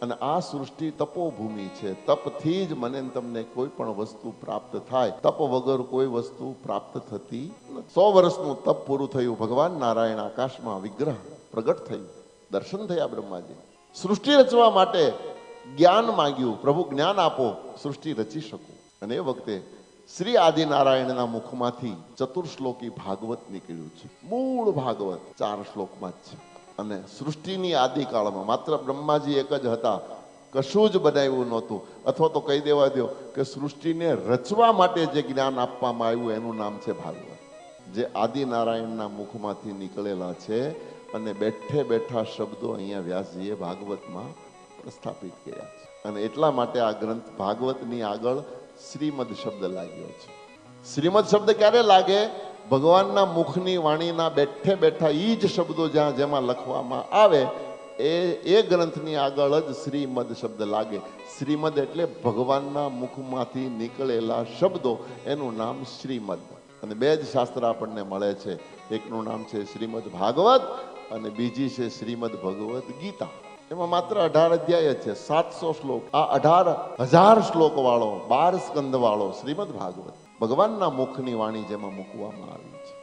અને આ સૃષ્ટિ તપોભૂમિ છે. તપથી જ મને ને તમને કોઈ પણ વસ્તુ પ્રાપ્ત થાય. તપ વગર કોઈ વસ્તુ પ્રાપ્ત થતી નથી. 100 વર્ષનું તપ પૂરું થયું. ભગવાન નારાયણ આકાશમાં વિગ્રહ પ્રગટ થયું. દર્શન થયા બ્રહ્માજી. સૃષ્ટિ રચવા માટે જ્ઞાન માંગ્યું. પ્રભુ જ્ઞાન આપો, સૃષ્ટિ રચી શકું. અને એ વખતે શ્રી આદિનારાયણના મુખમાંથી ચતુર્શ્લોકી ભાગવત નીકળ્યું છે. મૂળ ભાગવત 4 શ્લોકમાં જ છે. અને સૃષ્ટિની આદિકાળમાં માત્ર બ્રહ્માજી એક જ હતા, કશું જ બનાવ્યું નહોતું. અથવા તો કહી દેવા દો કે સૃષ્ટિને રચવા માટે જે જ્ઞાન આપવામાં આવ્યું એનું નામ છે ભાગવત, જે આદિનારાયણના મુખમાંથી નીકળેલા છે. અને બેઠે બેઠા શબ્દો અહીંયા વ્યાસજીએ ભાગવતમાં પ્રસ્થાપિત કર્યા છે. અને એટલા માટે આ ગ્રંથ ભાગવતની આગળ શ્રીમદ શબ્દ લાગ્યો છે. શ્રીમદ શબ્દ ક્યારે લાગે? ભગવાનના મુખની વાણીના બેઠે બેઠા એ જ શબ્દો જ્યાં જેમાં લખવામાં આવે એ ગ્રંથની આગળ જ શ્રીમદ શબ્દ લાગે. શ્રીમદ એટલે ભગવાનના મુખમાંથી નીકળેલા શબ્દો, એનું નામ શ્રીમદ. અને 2 જ શાસ્ત્ર આપણને મળે છે. એકનું નામ છે શ્રીમદ ભાગવત અને બીજી છે શ્રીમદ ભગવદ ગીતા. એમાં માત્ર 18 અધ્યાય છે, 700 શ્લોક. આ 18,000 શ્લોક વાળો 12 સ્કંદ વાળો શ્રીમદ ભાગવત ભગવાનના મુખની વાણી જેમાં મૂકવામાં આવી છે.